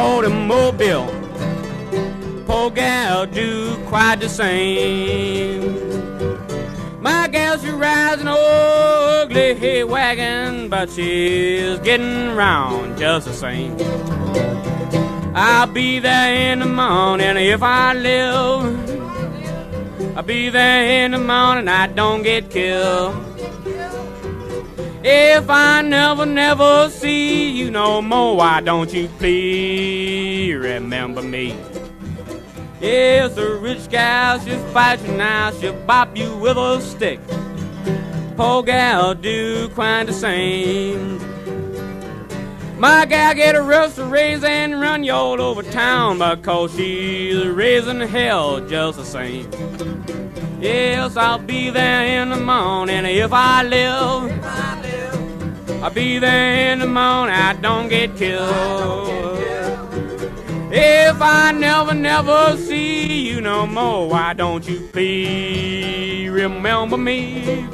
automobile. Poor gal do quite the same. My gal, she rides an ugly hay wagon, but she's getting round just the same. I'll be there in the morning if I live. I'll be there in the morning, I don't get killed. If I never see you no more, why don't you please remember me? Yes, a rich gal, she'll fight you now, she'll bop you with a stick. Poor gal do quite the same. My gal get a roast to raise and run you all over town because she's raising hell just the same. Yes, I'll be there in the morning if I live. I'll be there in the morning, I don't get killed. If I never see you no more, why don't you please remember me?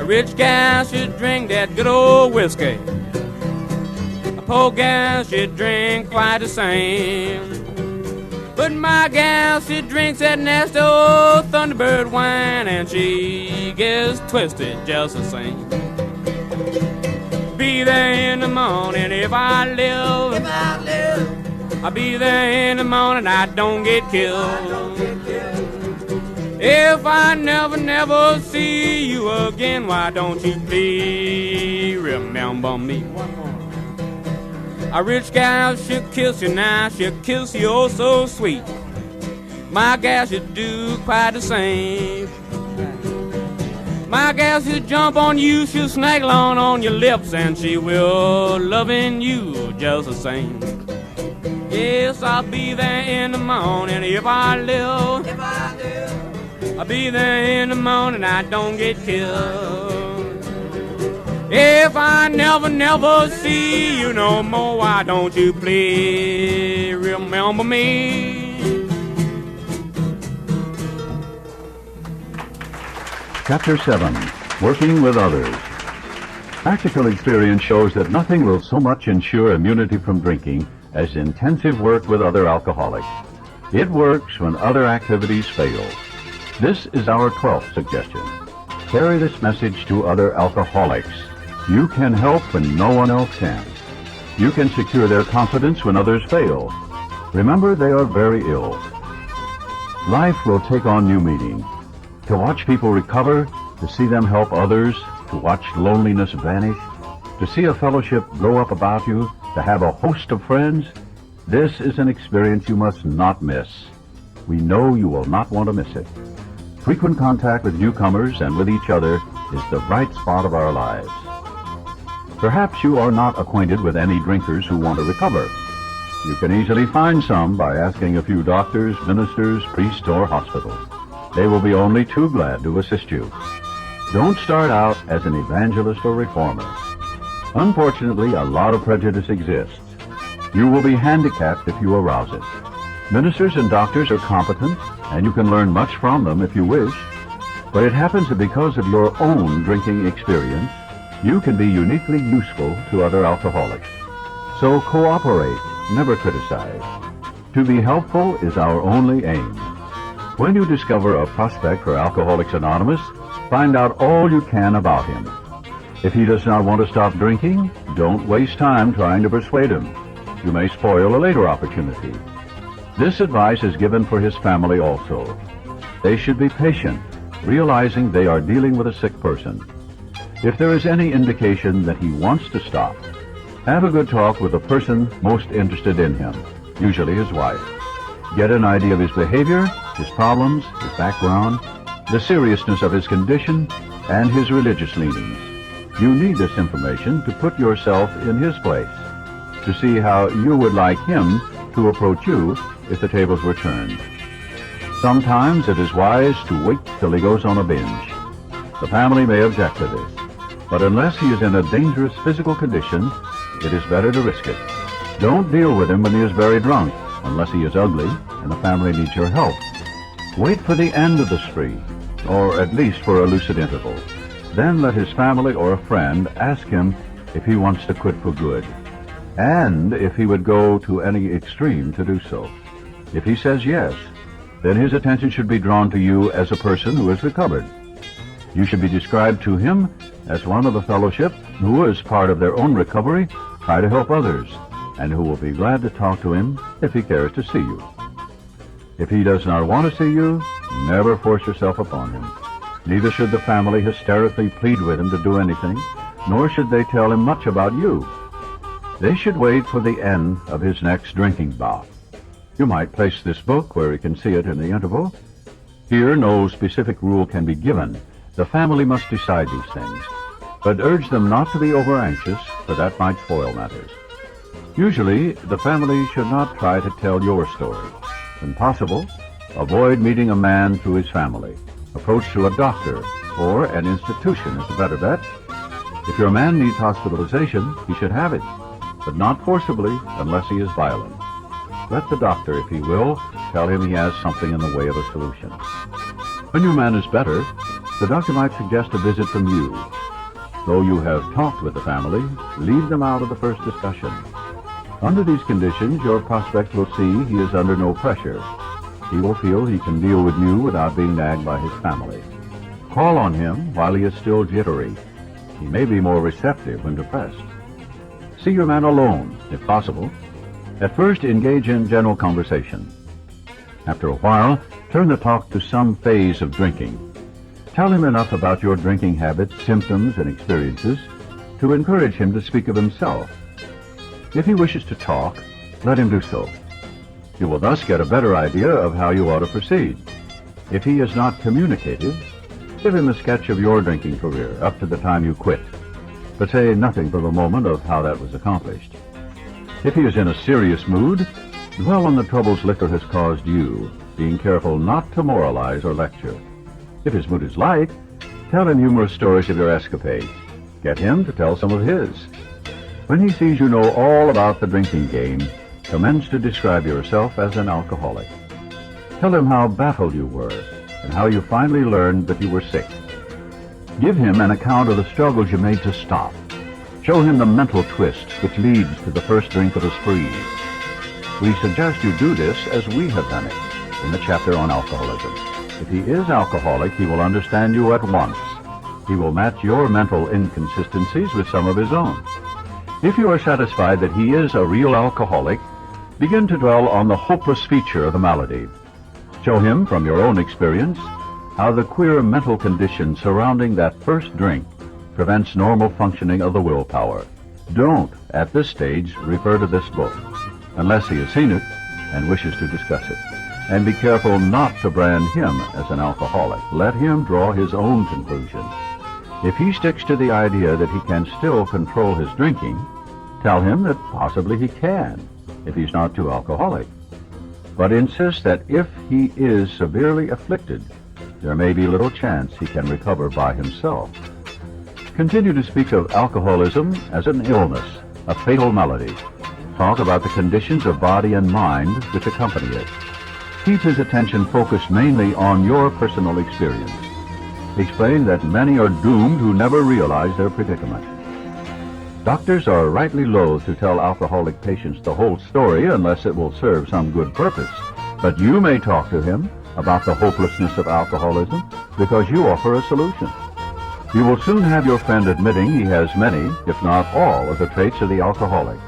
Rich gal should drink that good old whiskey. A poor gal should drink quite the same. But my gal, she drinks that nasty old Thunderbird wine, and she gets twisted just the same. Be there in the morning if I live. I'll be there in the morning, I don't get killed. If I never see you again, why don't you please remember me? A rich gal, she'll kiss you now, she'll kiss you oh so sweet. My gal should do quite the same. My gal should jump on you, she'll snaggle on your lips, and she will loving you just the same. Yes, I'll be there in the morning if I live. I'll be there in the morning, I don't get killed. If I never see you no more, why don't you please remember me? Chapter 7, Working with Others. Practical experience shows that nothing will so much ensure immunity from drinking as intensive work with other alcoholics. It works when other activities fail. This is our 12th suggestion. Carry this message to other alcoholics. You can help when no one else can. You can secure their confidence when others fail. Remember, they are very ill. Life will take on new meaning. To watch people recover, to see them help others, to watch loneliness vanish, to see a fellowship grow up about you, to have a host of friends, this is an experience you must not miss. We know you will not want to miss it. Frequent contact with newcomers and with each other is the bright spot of our lives. Perhaps you are not acquainted with any drinkers who want to recover. You can easily find some by asking a few doctors, ministers, priests, or hospitals. They will be only too glad to assist you. Don't start out as an evangelist or reformer. Unfortunately, a lot of prejudice exists. You will be handicapped if you arouse it. Ministers and doctors are competent, and you can learn much from them if you wish, but it happens that because of your own drinking experience, you can be uniquely useful to other alcoholics. So cooperate, never criticize. To be helpful is our only aim. When you discover a prospect for Alcoholics Anonymous, find out all you can about him. If he does not want to stop drinking, don't waste time trying to persuade him. You may spoil a later opportunity. This advice is given for his family also. They should be patient, realizing they are dealing with a sick person. If there is any indication that he wants to stop, have a good talk with the person most interested in him, usually his wife. Get an idea of his behavior, his problems, his background, the seriousness of his condition, and his religious leanings. You need this information to put yourself in his place, to see how you would like him to approach you if the tables were turned. Sometimes it is wise to wait till he goes on a binge. The family may object to this, but unless he is in a dangerous physical condition, it is better to risk it. Don't deal with him when he is very drunk, unless he is ugly and the family needs your help. Wait for the end of the spree, or at least for a lucid interval. Then let his family or a friend ask him if he wants to quit for good, and if he would go to any extreme to do so. If he says yes, then his attention should be drawn to you as a person who has recovered. You should be described to him as one of the fellowship who, as part of their own recovery, try to help others, and who will be glad to talk to him if he cares to see you. If he does not want to see you, never force yourself upon him. Neither should the family hysterically plead with him to do anything, nor should they tell him much about you. They should wait for the end of his next drinking bout. You might place this book where he can see it in the interval. Here, no specific rule can be given. The family must decide these things, but urge them not to be over-anxious, for that might spoil matters. Usually, the family should not try to tell your story. When possible, avoid meeting a man through his family. Approach to a doctor or an institution is a better bet. If your man needs hospitalization, he should have it, but not forcibly unless he is violent. Let the doctor, if he will, tell him he has something in the way of a solution. When your man is better, the doctor might suggest a visit from you. Though you have talked with the family, leave them out of the first discussion. Under these conditions, your prospect will see he is under no pressure. He will feel he can deal with you without being nagged by his family. Call on him while he is still jittery. He may be more receptive when depressed. See your man alone, if possible. At first, engage in general conversation. After a while, turn the talk to some phase of drinking. Tell him enough about your drinking habits, symptoms, and experiences to encourage him to speak of himself. If he wishes to talk, let him do so. You will thus get a better idea of how you ought to proceed. If he is not communicative, give him a sketch of your drinking career up to the time you quit, but say nothing for the moment of how that was accomplished. If he is in a serious mood, dwell on the troubles liquor has caused you, being careful not to moralize or lecture. If his mood is light, tell him humorous stories of your escapades. Get him to tell some of his. When he sees you know all about the drinking game, commence to describe yourself as an alcoholic. Tell him how baffled you were and how you finally learned that you were sick. Give him an account of the struggles you made to stop. Show him the mental twist which leads to the first drink of a spree. We suggest you do this as we have done it in the chapter on alcoholism. If he is alcoholic, he will understand you at once. He will match your mental inconsistencies with some of his own. If you are satisfied that he is a real alcoholic, begin to dwell on the hopeless feature of the malady. Show him from your own experience how the queer mental condition surrounding that first drink prevents normal functioning of the willpower. Don't, at this stage, refer to this book, unless he has seen it and wishes to discuss it. And be careful not to brand him as an alcoholic. Let him draw his own conclusion. If he sticks to the idea that he can still control his drinking, tell him that possibly he can, if he's not too alcoholic. But insist that if he is severely afflicted, there may be little chance he can recover by himself. Continue to speak of alcoholism as an illness, a fatal malady. Talk about the conditions of body and mind which accompany it. Keep his attention focused mainly on your personal experience. Explain that many are doomed who never realize their predicament. Doctors are rightly loath to tell alcoholic patients the whole story unless it will serve some good purpose. But you may talk to him about the hopelessness of alcoholism because you offer a solution. You will soon have your friend admitting he has many, if not all, of the traits of the alcoholic.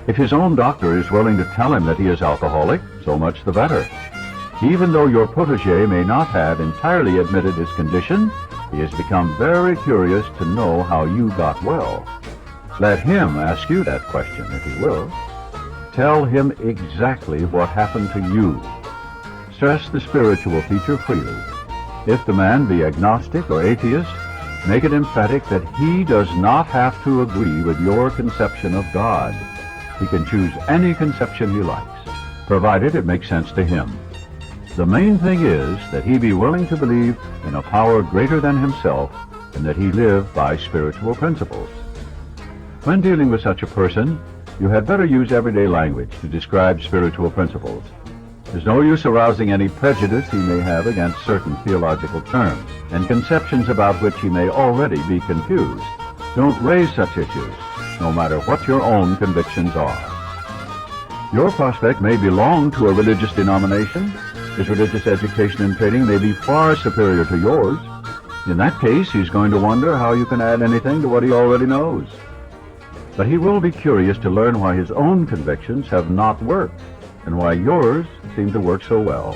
If his own doctor is willing to tell him that he is alcoholic, so much the better. Even though your protege may not have entirely admitted his condition, he has become very curious to know how you got well. Let him ask you that question, if he will. Tell him exactly what happened to you. Stress the spiritual feature freely. If the man be agnostic or atheist, Make it emphatic that he does not have to agree with your conception of God. He can choose any conception he likes, provided it makes sense to him. The main thing is that he be willing to believe in a power greater than himself and that he live by spiritual principles. When dealing with such a person, you had better use everyday language to describe spiritual principles. There's no use arousing any prejudice he may have against certain theological terms and conceptions about which he may already be confused. Don't raise such issues, no matter what your own convictions are. Your prospect may belong to a religious denomination. His religious education and training may be far superior to yours. In that case, he's going to wonder how you can add anything to what he already knows. But he will be curious to learn why his own convictions have not worked and why yours seem to work so well.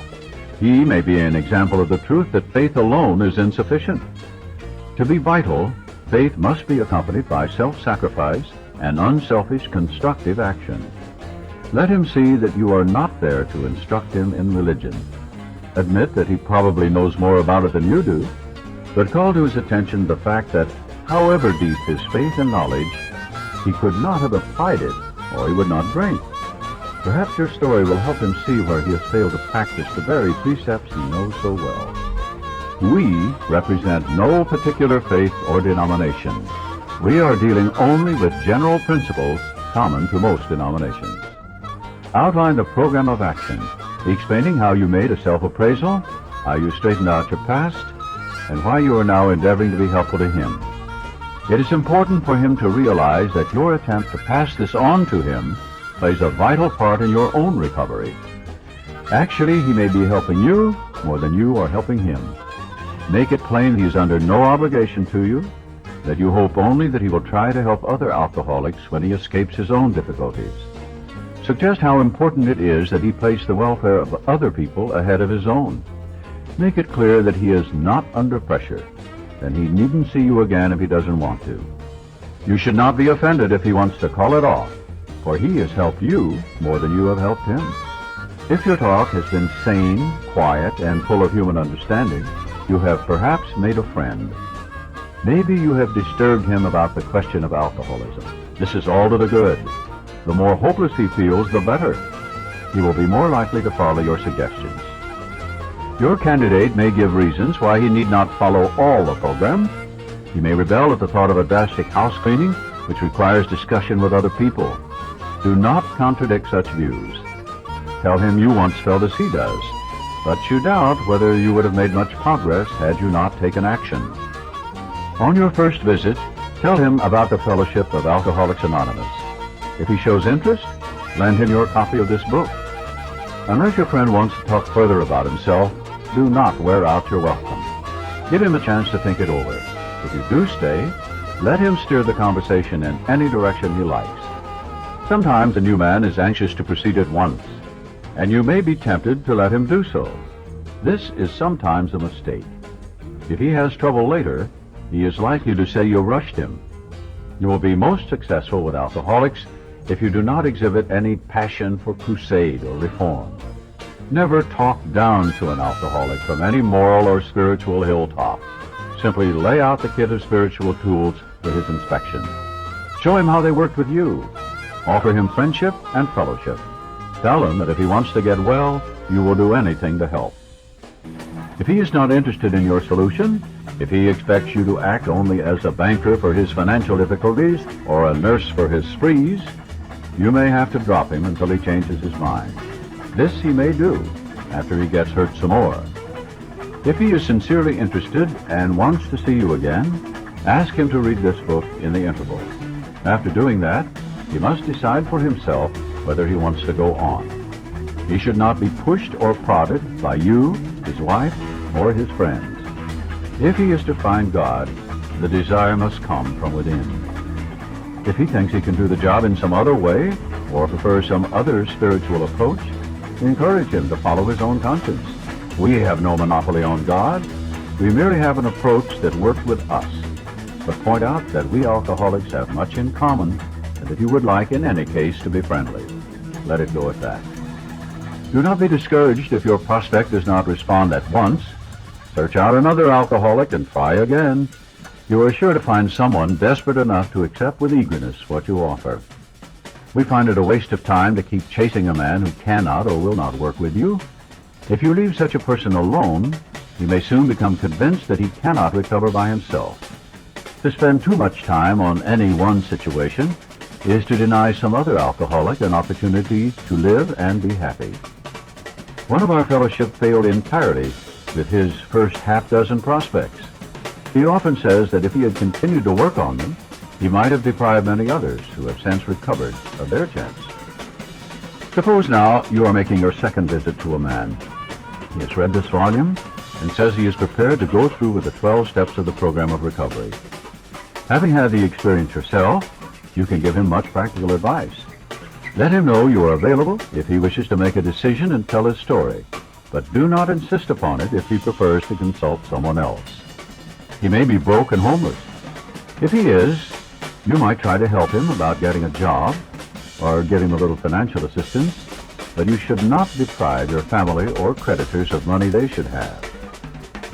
He may be an example of the truth that faith alone is insufficient. To be vital, faith must be accompanied by self-sacrifice and unselfish constructive action. Let him see that you are not there to instruct him in religion. Admit that he probably knows more about it than you do, but call to his attention the fact that, however deep his faith and knowledge, he could not have applied it, or he would not drink. Perhaps your story will help him see where he has failed to practice the very precepts he knows so well. We represent no particular faith or denomination. We are dealing only with general principles common to most denominations. Outline the program of action, explaining how you made a self-appraisal, how you straightened out your past, and why you are now endeavoring to be helpful to him. It is important for him to realize that your attempt to pass this on to him plays a vital part in your own recovery. Actually, he may be helping you more than you are helping him. Make it plain he is under no obligation to you, that you hope only that he will try to help other alcoholics when he escapes his own difficulties. Suggest how important it is that he place the welfare of other people ahead of his own. Make it clear that he is not under pressure, and he needn't see you again if he doesn't want to. You should not be offended if he wants to call it off, for he has helped you more than you have helped him. If your talk has been sane, quiet, and full of human understanding, you have perhaps made a friend. Maybe you have disturbed him about the question of alcoholism. This is all to the good. The more hopeless he feels, the better. He will be more likely to follow your suggestions. Your candidate may give reasons why he need not follow all the program. He may rebel at the thought of a drastic house cleaning, which requires discussion with other people. Do not contradict such views. Tell him you once felt as he does, but you doubt whether you would have made much progress had you not taken action. On your first visit, tell him about the Fellowship of Alcoholics Anonymous. If he shows interest, lend him your copy of this book. Unless your friend wants to talk further about himself, do not wear out your welcome. Give him a chance to think it over. If you do stay, let him steer the conversation in any direction he likes. Sometimes a new man is anxious to proceed at once, and you may be tempted to let him do so. This is sometimes a mistake. If he has trouble later, he is likely to say you rushed him. You will be most successful with alcoholics if you do not exhibit any passion for crusade or reform. Never talk down to an alcoholic from any moral or spiritual hilltop. Simply lay out the kit of spiritual tools for his inspection. Show him how they worked with you. Offer him friendship and fellowship. Tell him that if he wants to get well, you will do anything to help. If he is not interested in your solution, if he expects you to act only as a banker for his financial difficulties or a nurse for his sprees, you may have to drop him until he changes his mind. This he may do after he gets hurt some more. If he is sincerely interested and wants to see you again, ask him to read this book in the interval. After doing that, he must decide for himself whether he wants to go on. He should not be pushed or prodded by you, his wife, or his friends. If he is to find God, the desire must come from within. If he thinks he can do the job in some other way, or prefers some other spiritual approach, encourage him to follow his own conscience. We have no monopoly on God. We merely have an approach that works with us, but point out that we alcoholics have much in common and that you would like in any case to be friendly. Let it go at that. Do not be discouraged if your prospect does not respond at once. Search out another alcoholic and try again. you are sure to find someone desperate enough to accept with eagerness what you offer. We find it a waste of time to keep chasing a man who cannot or will not work with you. If you leave such a person alone, he may soon become convinced that he cannot recover by himself. To spend too much time on any one situation is to deny some other alcoholic an opportunity to live and be happy. One of our fellowship failed entirely with his first half-dozen prospects. He often says that if he had continued to work on them, he might have deprived many others who have since recovered of their chance. Suppose now you are making your second visit to a man. He has read this volume and says he is prepared to go through with the 12 steps of the program of recovery. Having had the experience yourself, you can give him much practical advice. Let him know you are available if he wishes to make a decision and tell his story, but do not insist upon it if he prefers to consult someone else. He may be broke and homeless. If he is, you might try to help him about getting a job or give him a little financial assistance, but you should not deprive your family or creditors of money they should have.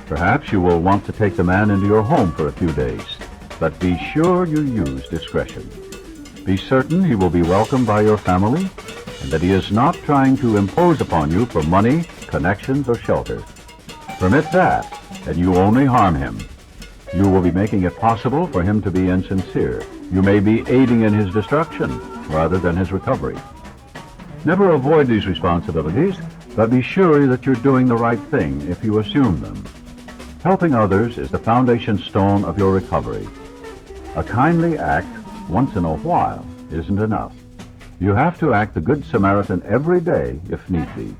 Perhaps you will want to take the man into your home for a few days, but be sure you use discretion. Be certain he will be welcomed by your family and that he is not trying to impose upon you for money, connections, or shelter. Permit that, and you only harm him. You will be making it possible for him to be insincere. You may be aiding in his destruction rather than his recovery. Never avoid these responsibilities, but be sure that you're doing the right thing if you assume them. Helping others is the foundation stone of your recovery. A kindly act once in a while isn't enough. You have to act the Good Samaritan every day if need be.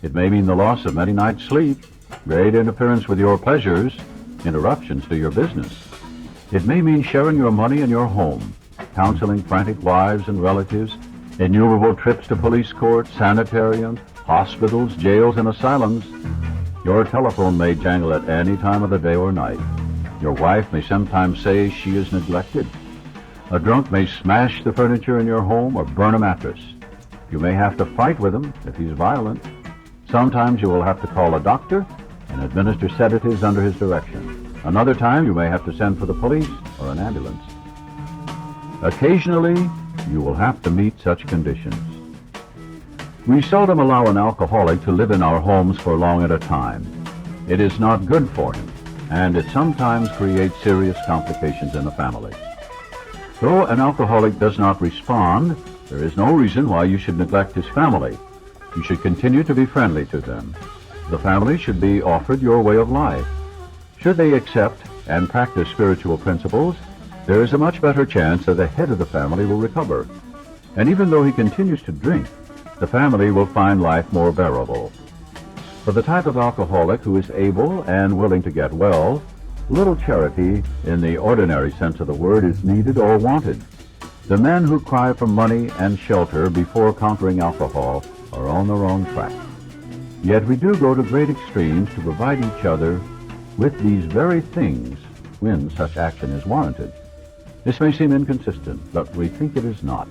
It may mean the loss of many nights' sleep, great interference with your pleasures, interruptions to your business. It may mean sharing your money and your home, counseling frantic wives and relatives, innumerable trips to police courts, sanitariums, hospitals, jails, and asylums. Your telephone may jangle at any time of the day or night. Your wife may sometimes say she is neglected. A drunk may smash the furniture in your home or burn a mattress. You may have to fight with him if he's violent. Sometimes you will have to call a doctor and administer sedatives under his direction. Another time you may have to send for the police or an ambulance. Occasionally, you will have to meet such conditions. We seldom allow an alcoholic to live in our homes for long at a time. It is not good for him, and it sometimes creates serious complications in the family. Though an alcoholic does not respond, there is no reason why you should neglect his family. You should continue to be friendly to them. The family should be offered your way of life. Should they accept and practice spiritual principles, there is a much better chance that the head of the family will recover. And even though he continues to drink, the family will find life more bearable. For the type of alcoholic who is able and willing to get well, little charity in the ordinary sense of the word is needed or wanted. The men who cry for money and shelter before conquering alcohol are on the wrong track. Yet we do go to great extremes to provide each other with these very things when such action is warranted. This may seem inconsistent, but we think it is not.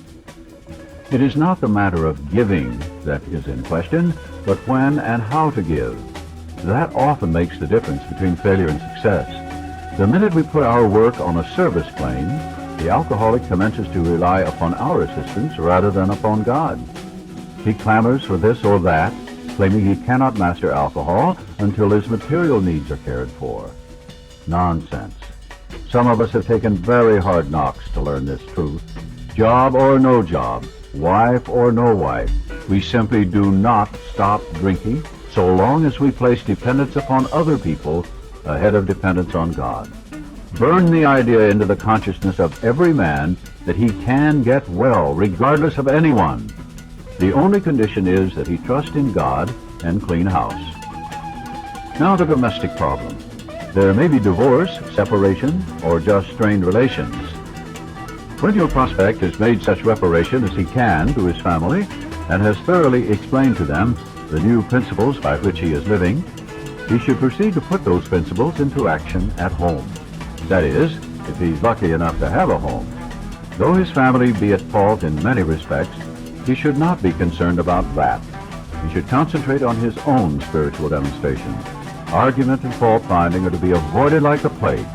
It is not the matter of giving that is in question, but when and how to give. That often makes the difference between failure and success. The minute we put our work on a service plane, the alcoholic commences to rely upon our assistance rather than upon God. He clamors for this or that, claiming he cannot master alcohol until his material needs are cared for. Nonsense. Some of us have taken very hard knocks to learn this truth. Job or no job, wife or no wife, we simply do not stop drinking so long as we place dependence upon other people ahead of dependence on God. Burn the idea into the consciousness of every man that he can get well regardless of anyone. The only condition is that he trust in God and clean house. Now the domestic problem. There may be divorce, separation, or just strained relations. When your prospect has made such reparation as he can to his family and has thoroughly explained to them the new principles by which he is living, he should proceed to put those principles into action at home. That is, if he's lucky enough to have a home. Though his family be at fault in many respects, he should not be concerned about that. He should concentrate on his own spiritual demonstration. Argument and fault finding are to be avoided like the plague.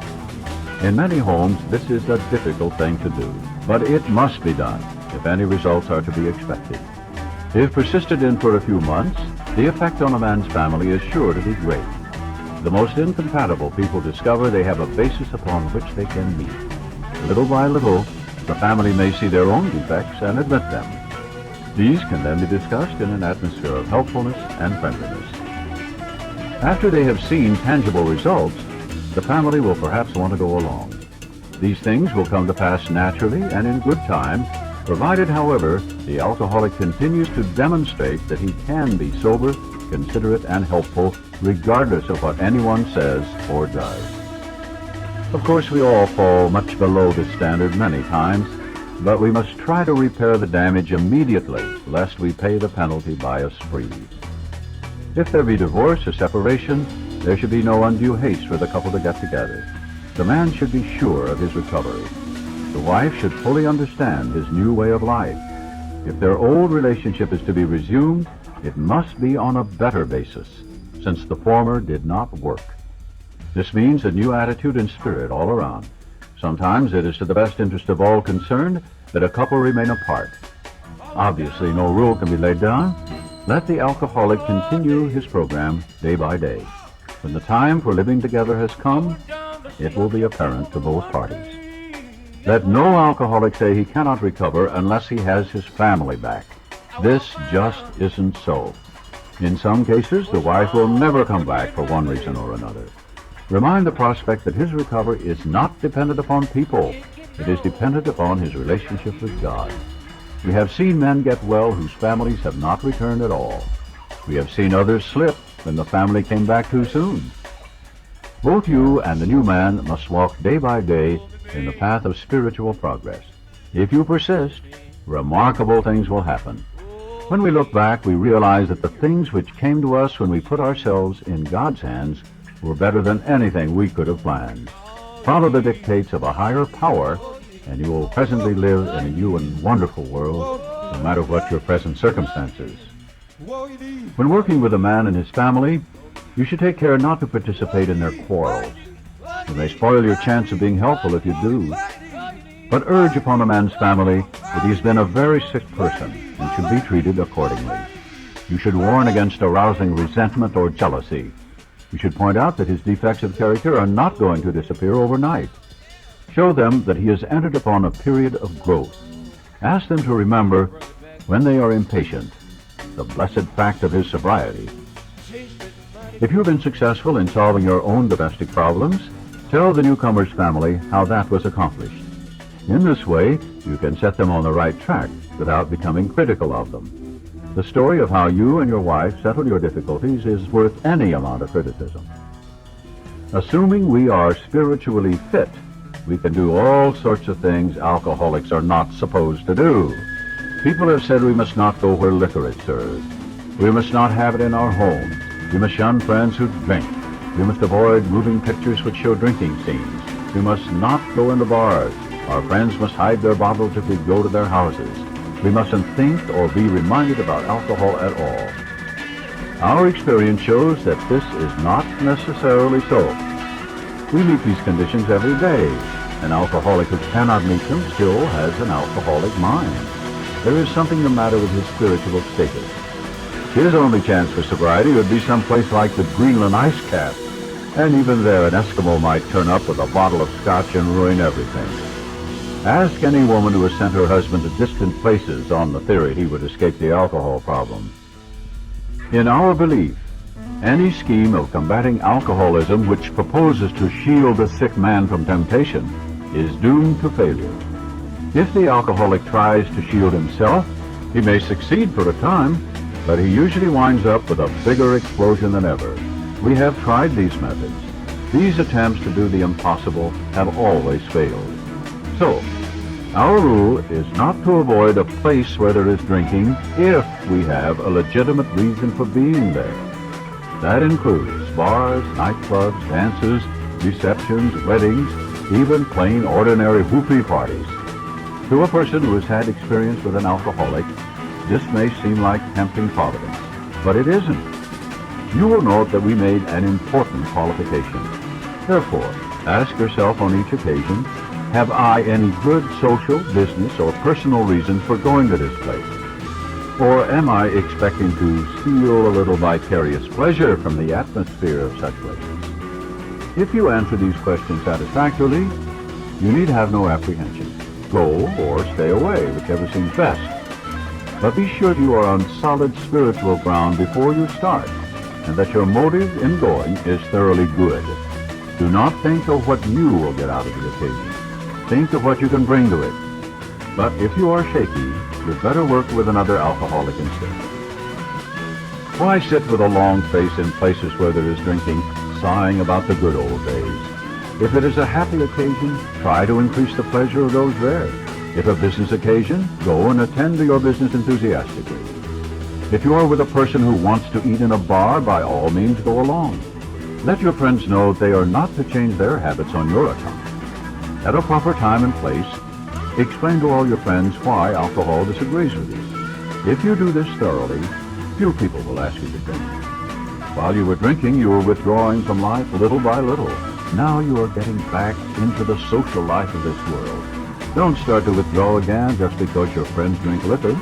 In many homes, this is a difficult thing to do, but it must be done if any results are to be expected. If persisted in for a few months, the effect on a man's family is sure to be great. The most incompatible people discover they have a basis upon which they can meet. Little by little, the family may see their own defects and admit them. These can then be discussed in an atmosphere of helpfulness and friendliness. After they have seen tangible results, the family will perhaps want to go along. These things will come to pass naturally and in good time, provided, however, the alcoholic continues to demonstrate that he can be sober, considerate, and helpful, regardless of what anyone says or does. Of course, we all fall much below this standard many times, but we must try to repair the damage immediately, lest we pay the penalty by a spree. If there be divorce or separation, there should be no undue haste for the couple to get together. The man should be sure of his recovery. The wife should fully understand his new way of life. If their old relationship is to be resumed, it must be on a better basis, since the former did not work. This means a new attitude and spirit all around. Sometimes it is to the best interest of all concerned that a couple remain apart. Obviously, no rule can be laid down. Let the alcoholic continue his program day by day. When the time for living together has come, it will be apparent to both parties. Let no alcoholic say he cannot recover unless he has his family back. This just isn't so. In some cases, the wife will never come back for one reason or another. Remind the prospect that his recovery is not dependent upon people. It is dependent upon his relationship with God. We have seen men get well whose families have not returned at all. We have seen others slip when the family came back too soon. Both you and the new man must walk day by day in the path of spiritual progress. If you persist, remarkable things will happen. When we look back, we realize that the things which came to us when we put ourselves in God's hands were better than anything we could have planned. Follow the dictates of a higher power, and you will presently live in a new and wonderful world, no matter what your present circumstances. When working with a man and his family, you should take care not to participate in their quarrels. You may spoil your chance of being helpful if you do. But urge upon a man's family that he has been a very sick person and should be treated accordingly. You should warn against arousing resentment or jealousy. You should point out that his defects of character are not going to disappear overnight. Show them that he has entered upon a period of growth. Ask them to remember, when they are impatient, the blessed fact of his sobriety. If you've been successful in solving your own domestic problems, tell the newcomer's family how that was accomplished. In this way, you can set them on the right track without becoming critical of them. The story of how you and your wife settled your difficulties is worth any amount of criticism. Assuming we are spiritually fit, we can do all sorts of things alcoholics are not supposed to do. People have said we must not go where liquor is served. We must not have it in our homes. We must shun friends who drink. We must avoid moving pictures which show drinking scenes. We must not go into bars. Our friends must hide their bottles if we go to their houses. We mustn't think or be reminded about alcohol at all. Our experience shows that this is not necessarily so. We meet these conditions every day. An alcoholic who cannot meet them still has an alcoholic mind. There is something the matter with his spiritual status. His only chance for sobriety would be someplace like the Greenland ice cap, and even there an Eskimo might turn up with a bottle of scotch and ruin everything. Ask any woman who has sent her husband to distant places on the theory he would escape the alcohol problem. In our belief, any scheme of combating alcoholism which proposes to shield a sick man from temptation is doomed to failure. If the alcoholic tries to shield himself, he may succeed for a time, but he usually winds up with a bigger explosion than ever. We have tried these methods. These attempts to do the impossible have always failed. So, our rule is not to avoid a place where there is drinking if we have a legitimate reason for being there. That includes bars, nightclubs, dances, receptions, weddings, even plain ordinary whoopee parties. To a person who has had experience with an alcoholic, this may seem like tempting providence, but it isn't. You will note that we made an important qualification. Therefore, Ask yourself on each occasion, have I any good social, business, or personal reasons for going to this place? Or am I expecting to steal a little vicarious pleasure from the atmosphere of such places? If you answer these questions satisfactorily, you need have no apprehension. Go or stay away, whichever seems best. But be sure you are on solid spiritual ground before you start, and that your motive in going is thoroughly good. Do not think of what you will get out of the occasion. Think of what you can bring to it. But if you are shaky, you'd better work with another alcoholic instead. Why sit with a long face in places where there is drinking, sighing about the good old days? If it is a happy occasion, try to increase the pleasure of those there. If a business occasion, go and attend to your business enthusiastically. If you are with a person who wants to eat in a bar, by all means go along. Let your friends know they are not to change their habits on your account. At a proper time and place, explain to all your friends why alcohol disagrees with you. If you do this thoroughly, few people will ask you to drink. While you were drinking, you were withdrawing from life little by little. Now you are getting back into the social life of this world. Don't start to withdraw again just because your friends drink liquor.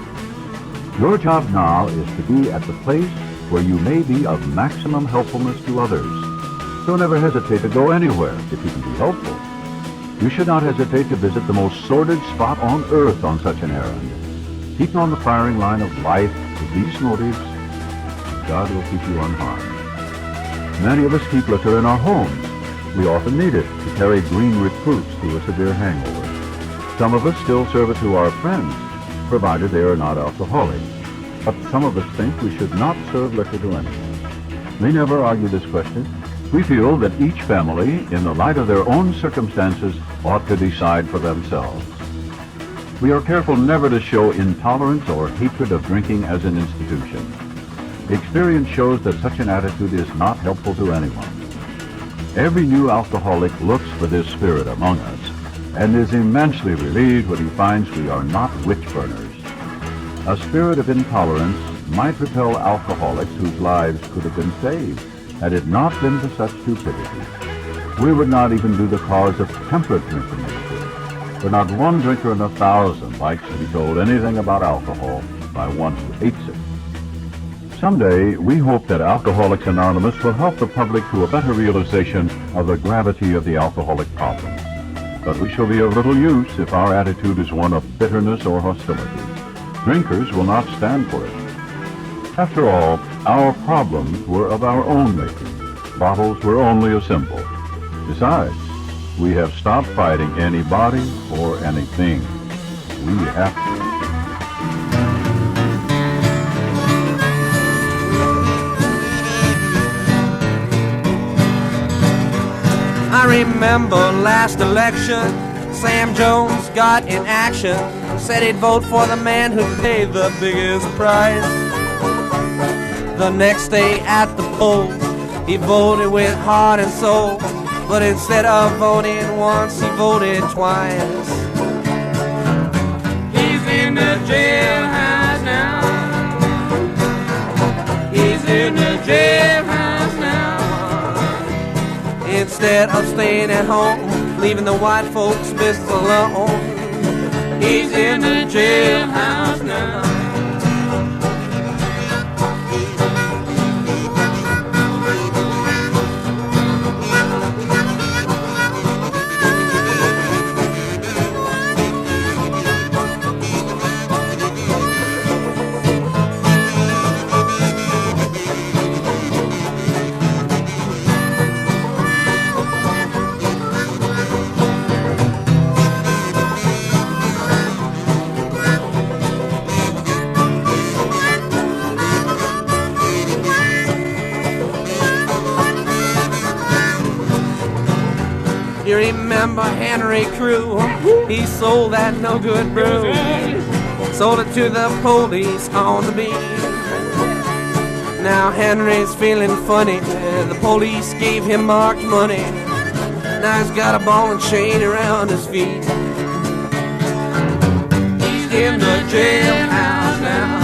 Your job now is to be at the place where you may be of maximum helpfulness to others. So never hesitate to go anywhere if you can be helpful. You should not hesitate to visit the most sordid spot on earth on such an errand. Keep on the firing line of life with these motives. God will keep you unharmed. Many of us keep liquor in our homes. We often need it to carry green recruits through a severe hangover. Some of us still serve it to our friends, provided they are not alcoholics. But some of us think we should not serve liquor to anyone. We never argue this question. We feel that each family, in the light of their own circumstances, ought to decide for themselves. We are careful never to show intolerance or hatred of drinking as an institution. Experience shows that such an attitude is not helpful to anyone. Every new alcoholic looks for this spirit among us and is immensely relieved when he finds we are not witch burners. A spirit of intolerance might repel alcoholics whose lives could have been saved had it not been for such stupidity. We would not even do the cause of temperate drinking any good, for not one drinker in 1,000 likes to be told anything about alcohol by one who hates it. Someday, we hope that Alcoholics Anonymous will help the public to a better realization of the gravity of the alcoholic problem. But we shall be of little use if our attitude is one of bitterness or hostility. Drinkers will not stand for it. After all, our problems were of our own making. Bottles were only a symbol. Besides, we have stopped fighting anybody or anything. We have to. I remember last election, Sam Jones got in action, said he'd vote for the man who paid the biggest price. The next day at the polls, he voted with heart and soul, but instead of voting once, he voted twice. He's in the jailhouse now. He's in the jailhouse now. Instead of staying at home, leaving the white folks best alone, He's in the jailhouse now. You remember Henry Crew? He sold that no good brew. Sold it to the police on the beat. Now Henry's feeling funny. The police gave him marked money. Now he's got a ball and chain around his feet. He's in the jailhouse now.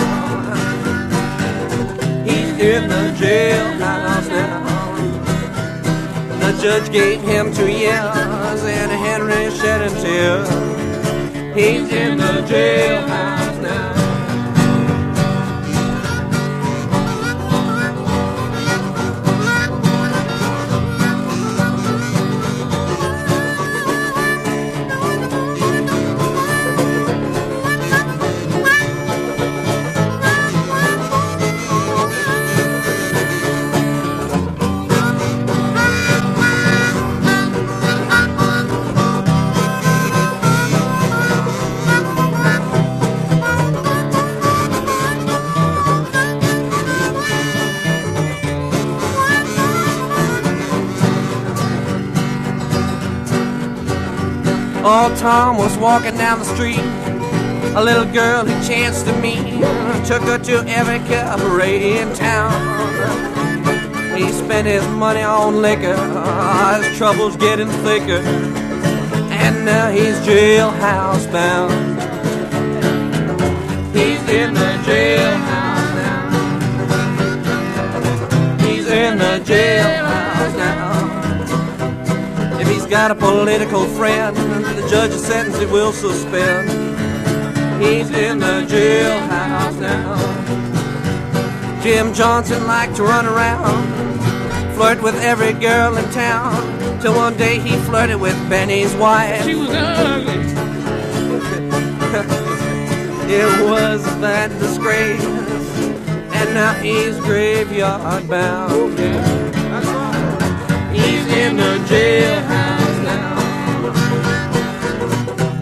He's in the jailhouse now. The judge gave him 2 years, and Henry shed a tear. He's in the jailhouse now. Old Tom was walking down the street. A little girl he chanced to meet took her to every cabaret in town. He spent his money on liquor, his troubles getting thicker, and now he's jailhouse bound. He's in the jailhouse now. He's in the jailhouse now. If he's got a political friend, the judge's sentence he will suspend. He's in the jailhouse now. Jim Johnson liked to run around, flirt with every girl in town, till one day he flirted with Benny's wife. She was ugly. It was that disgrace, and now he's graveyard bound. That's right. He's in the jailhouse now.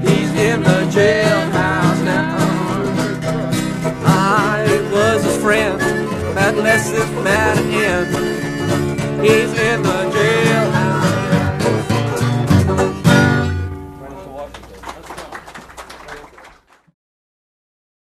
He's in the jailhouse now. It was his friend that let this matter end. He's in the jail.